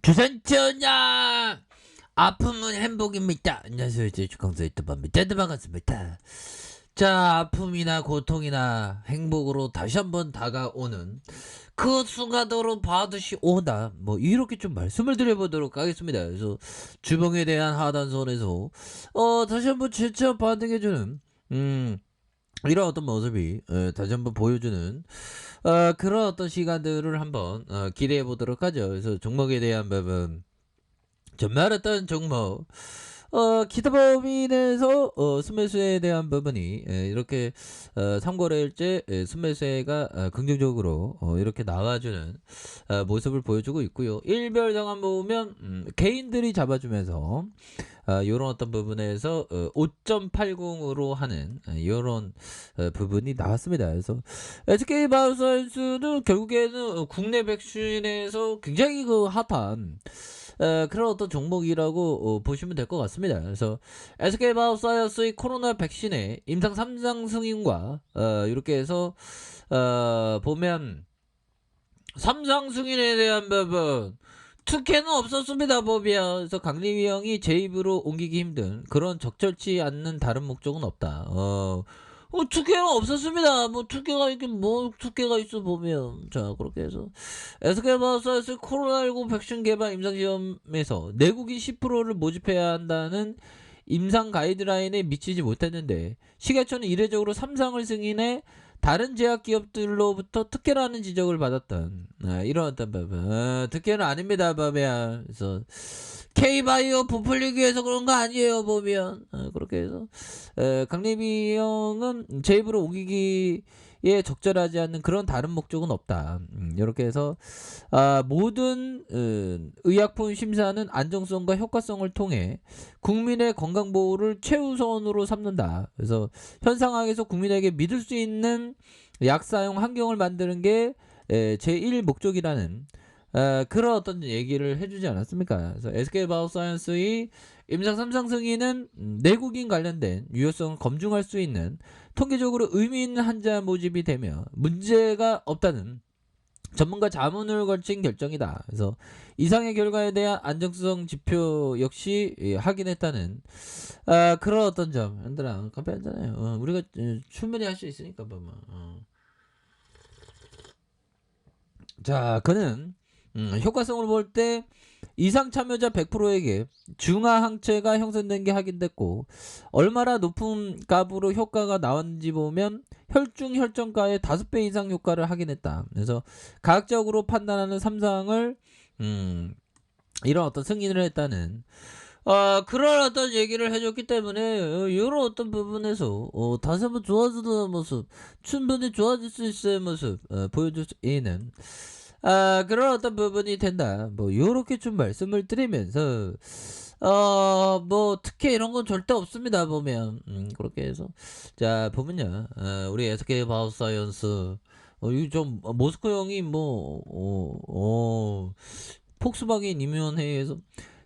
주산전야 아픔은 행복입니다. 안녕하세요. 주강서 유튜버입니다. 반갑습니다. 자, 아픔이나 고통이나 행복으로 다시 한번 다가오는 그 순간으로 반드시 오다, 뭐 이렇게 좀 말씀을 드려보도록 하겠습니다. 그래서 주봉에 대한 하단선에서 다시 한번 재차 반등해주는 이런 어떤 모습이 다시 한번 보여주는 그런 어떤 시간들을 한번 기대해 보도록 하죠. 그래서 종목에 대한 부분, 전말했던 종목, 기타 범위내에서 순매수에 대한 부분이 이렇게 3거래일째 순매수가 긍정적으로 이렇게 나와주는 모습을 보여주고 있고요. 일별장만 보면 개인들이 잡아주면서 요런 어떤 부분에서 5.80으로 하는 요런 부분이 나왔습니다. 그래서 SK바이오사이언스는 결국에는 국내 백신에서 굉장히 그 핫한 그런 어떤 종목이라고 보시면 될 것 같습니다. 그래서 SK바이오사이언스의 코로나 백신의 임상 3상 승인과 이렇게 해서 보면 3상 승인에 대한 부분 특혜는 없었습니다. 보면 그래서 강림이 형이 제 입으로 옮기기 힘든 그런 적절치 않는 다른 목적은 없다. 특혜는 없었습니다. 뭐 특혜가 있긴 뭐 특혜가 있어 보면. 자, 그렇게 해서 SK바이오사이언스 코로나19 백신 개발 임상시험에서 내국인 10%를 모집해야 한다는 임상 가이드라인에 미치지 못했는데 시계처는 이례적으로 3상을 승인해 다른 제약기업들로부터 특혜라는 지적을 받았던 이런 어떤 부분. 특혜는 아닙니다. 보면 그래서 K바이오 부풀리기 위해서 그런 거 아니에요. 보면 그렇게 해서 강림이 형은 제 입으로 옮기기에 적절하지 않는 그런 다른 목적은 없다. 이렇게 해서 모든 의약품 심사는 안정성과 효과성을 통해 국민의 건강보호를 최우선으로 삼는다. 그래서 현 상황에서 국민에게 믿을 수 있는 약 사용 환경을 만드는 게 제1 목적이라는 그런 어떤 얘기를 해주지 않았습니까? 그래서 SK바이오사이언스의 임상 3상 승인은 내국인 관련된 유효성을 검증할 수 있는 통계적으로 의미 있는 환자 모집이 되며 문제가 없다는 전문가 자문을 거친 결정이다. 그래서 이상의 결과에 대한 안정성 지표 역시 확인했다는 그런 어떤 점. 얘들아 카페 한잔해요. 우리가 충분히 할 수 있으니까 봐봐. 자, 그는 효과성을 볼 때 이상 참여자 100%에게 중화 항체가 형성된 게 확인됐고 얼마나 높은 값으로 효과가 나왔는지 보면 혈중 혈전가의 5배 이상 효과를 확인했다. 그래서 과학적으로 판단하는 3상을 이런 어떤 승인을 했다는 그런 어떤 얘기를 해줬기 때문에 이런 어떤 부분에서 다시 한번 좋아지는 모습, 충분히 좋아질 수 있을 모습 보여줄 수 있는 그런 어떤 부분이 된다. 뭐 요렇게 좀 말씀을 드리면서 뭐 특혜 이런 건 절대 없습니다. 보면 그렇게 해서 자 보면요, 우리 SK 바이오사이언스 이거 좀 모스코 형이 폭스바겐 임원회의에서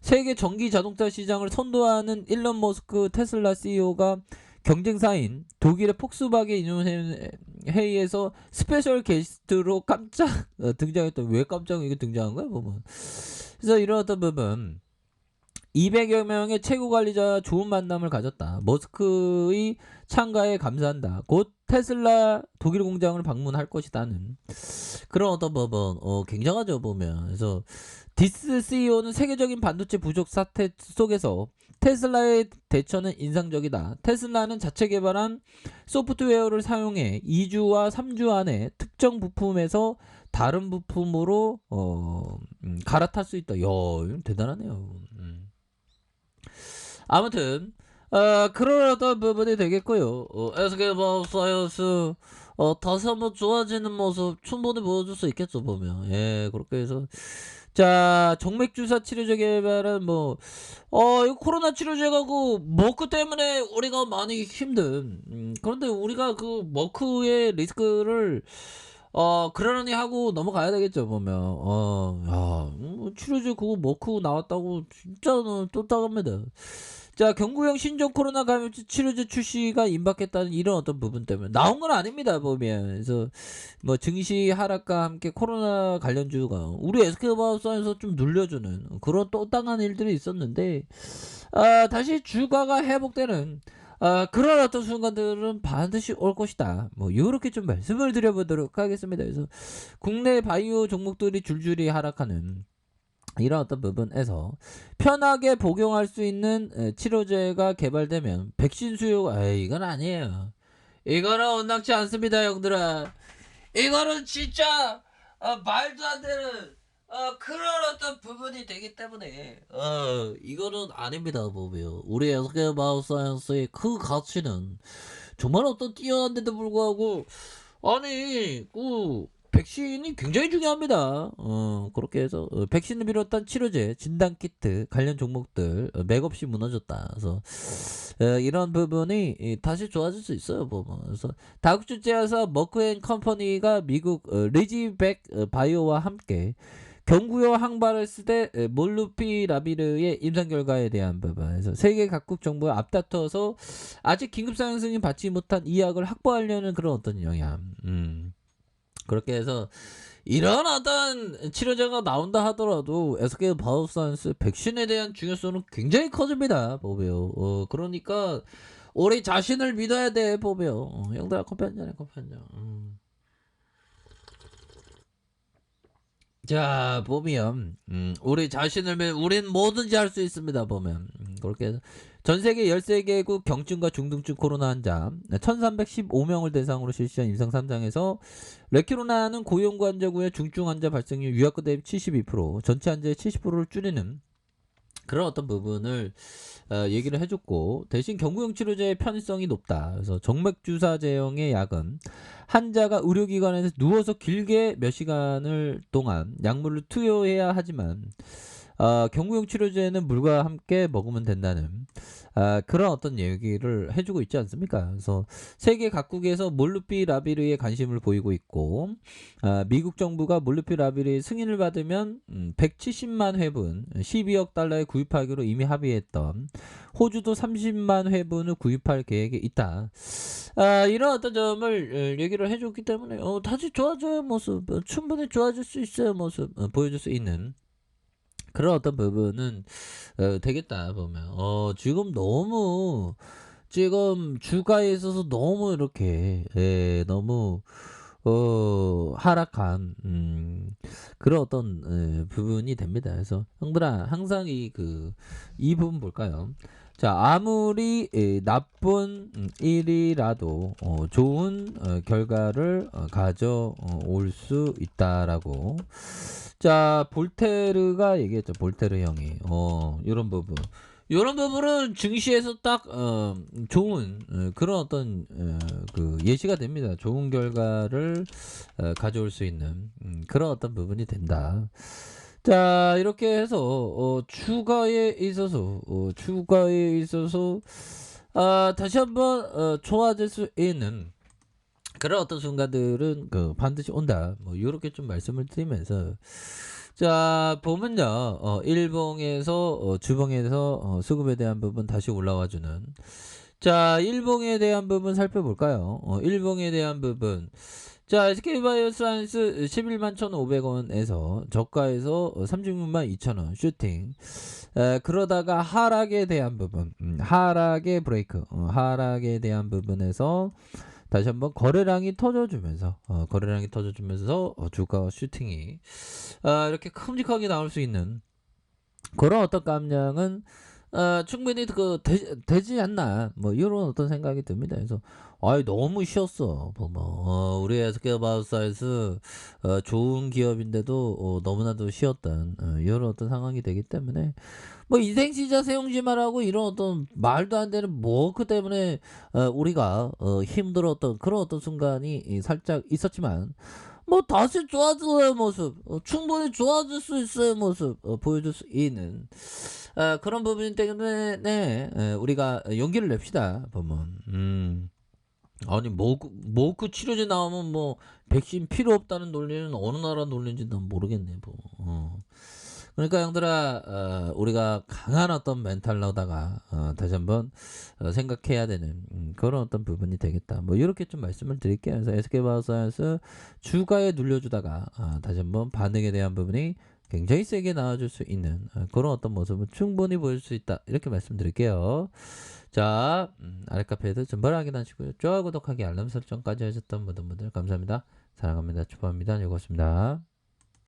세계 전기 자동차 시장을 선도하는 일론 머스크 테슬라 CEO가 경쟁사인 독일의 폭스바겐 임원회의에서 스페셜 게스트로 깜짝 등장했던. 왜 깜짝 이게 등장한 거야 보면. 그래서 이런 어떤 부분 200여 명의 최고 관리자와 좋은 만남을 가졌다. 머스크의 참가에 감사한다. 곧 테슬라 독일 공장을 방문할 것이다는 그런 어떤 부분 굉장하죠 보면. 그래서 디스 CEO는 세계적인 반도체 부족 사태 속에서 테슬라의 대처는 인상적이다. 테슬라는 자체 개발한 소프트웨어를 사용해 2주와 3주 안에 특정 부품에서 다른 부품으로 갈아탈 수 있다. 이야, 대단하네요. 아무튼 그런 어떤 부분이 되겠고요. SK바이오사이언스 다시 한번 좋아지는 모습 충분히 보여줄 수 있겠죠 보면. 예, 그렇게 해서 자, 정맥주사 치료제 개발은 이거 코로나 치료제가 그 머크 때문에 우리가 많이 힘든. 그런데 우리가 그 머크의 리스크를 그러려니 하고 넘어가야 되겠죠 보면. 치료제 그거 머크 나왔다고 진짜 쫓아갑니다. 자, 경구형 신종 코로나 감염증 치료제 출시가 임박했다는 이런 어떤 부분 때문에 나온 건 아닙니다, 보면. 그래서 뭐 증시 하락과 함께 코로나 관련주가 우리 SK마우스에서 좀 눌려주는 그런 또 땅한 일들이 있었는데, 다시 주가가 회복되는 그런 어떤 순간들은 반드시 올 것이다. 뭐 요렇게 좀 말씀을 드려보도록 하겠습니다. 그래서 국내 바이오 종목들이 줄줄이 하락하는 이런 어떤 부분에서 편하게 복용할 수 있는 치료제가 개발되면 백신 수요가 이건 아니에요. 이거는 온당치 않습니다, 형들아. 이거는 진짜 말도 안 되는 그런 어떤 부분이 되기 때문에 이거는 아닙니다, 보면. 우리 SK 마우사이언스의 그 가치는 정말 어떤 뛰어난데도 불구하고 아니 백신이 굉장히 중요합니다. 그렇게 해서 백신을 비롯한 치료제, 진단키트 관련 종목들 맥없이 무너졌다. 그래서 이런 부분이 다시 좋아질 수 있어요, 보면. 그래서 다국주 제약사 머크앤컴퍼니가 미국 리지백 바이오와 함께 경구요 항바를 쓰되 몰누피라비르의 임상 결과에 대한 부분에서 세계 각국 정부가 앞다퉈서 아직 긴급 사용 승인 받지 못한 이 약을 확보하려는 그런 어떤 영향. 그렇게 해서 이런 어떤 치료제가 나온다 하더라도 SK 바이오사이언스 백신에 대한 중요성은 굉장히 커집니다, 보배요. 그러니까 우리 자신을 믿어야 돼, 보배요. 형들아, 커피 한 잔해, 커피 한 잔. 자, 보면 우리 자신을 우린 뭐든지 할 수 있습니다, 보면. 그렇게 해서 전 세계 13개국 경증과 중등증 코로나 환자 1315명을 대상으로 실시한 임상 3장에서 레키로나는 고용구 환자구의 중증 환자 발생률 유학과 대비 72%, 전체 환자의 70%를 줄이는 그런 어떤 부분을 얘기를 해줬고, 대신 경구용 치료제의 편의성이 높다. 그래서 정맥주사 제형의 약은 환자가 의료기관에서 누워서 길게 몇 시간을 동안 약물을 투여해야 하지만 경구용 치료제는 물과 함께 먹으면 된다는 그런 어떤 얘기를 해주고 있지 않습니까? 그래서 세계 각국에서 몰누피라비르에 관심을 보이고 있고, 미국 정부가 몰누피라비르의 승인을 받으면 170만 회분 12억 달러에 구입하기로 이미 합의했던 호주도 30만 회분을 구입할 계획에 있다. 이런 어떤 점을 얘기를 해줬기 때문에 다시 좋아져요 모습, 충분히 좋아질 수 있어요 모습 보여줄 수 있는 그런 어떤 부분은 되겠다, 보면. 지금 너무 지금 주가에 있어서 너무 이렇게 너무 하락한 그런 어떤 부분이 됩니다. 그래서 형들아, 항상 이 부분 볼까요? 자, 아무리 나쁜 일이라도 좋은 결과를 가져올 수 있다라고. 자, 볼테르가 얘기했죠. 볼테르 형이 이런 부분. 이런 부분은 증시에서 딱 좋은 그런 어떤 그 예시가 됩니다. 좋은 결과를 가져올 수 있는 그런 어떤 부분이 된다. 자, 이렇게 해서 추가에 있어서 다시 한번 좋아질 수 있는 그런 어떤 순간들은 반드시 온다. 뭐 이렇게 좀 말씀을 드리면서, 자, 보면요, 일봉에서 주봉에서 수급에 대한 부분 다시 올라와주는. 자, 일봉에 대한 부분 살펴볼까요? 일봉에 대한 부분. 자, SK바이오사이언스 11만 1,500원에서 저가에서 36만 2천원 슈팅. 그러다가 하락에 대한 부분, 하락의 브레이크, 하락에 대한 부분에서 다시 한번 거래량이 터져주면서 주가 슈팅이 이렇게 큼직하게 나올 수 있는 그런 어떤 감량은 충분히 되지 않나, 뭐 이런 어떤 생각이 듭니다. 그래서 너무 쉬었어, 보면. 우리 SK바이오사이언스 좋은 기업인데도 너무나도 쉬었던 이런 어떤 상황이 되기 때문에, 뭐 인생시자 세용지마라고 이런 어떤 말도 안 되는 그 때문에 우리가 힘들었던 그런 어떤 순간이 살짝 있었지만, 뭐 다시 좋아질 모습, 충분히 좋아질 수 있어요 모습 보여줄 수 있는 그런 부분 때문에 우리가 용기를 냅시다, 보면. 아니 그 치료제 나오면 뭐 백신 필요 없다는 논리는 어느 나라 논리인지 난 모르겠네, 뭐. 그러니까 형들아, 우리가 강한 어떤 멘탈로다가 다시 한번 생각해야 되는 그런 어떤 부분이 되겠다. 뭐 이렇게 좀 말씀을 드릴게요. 그래서 SK바이오사이언스 주가에 눌려주다가 다시 한번 반응에 대한 부분이 굉장히 세게 나와줄 수 있는 그런 어떤 모습을 충분히 보일 수 있다. 이렇게 말씀드릴게요. 자, 아랫카페에도 전발 확인하시고요. 좋아요, 구독하기, 알람 설정까지 하셨던 모든 분들 감사합니다. 사랑합니다. 축복합니다. 즐거웠습니다.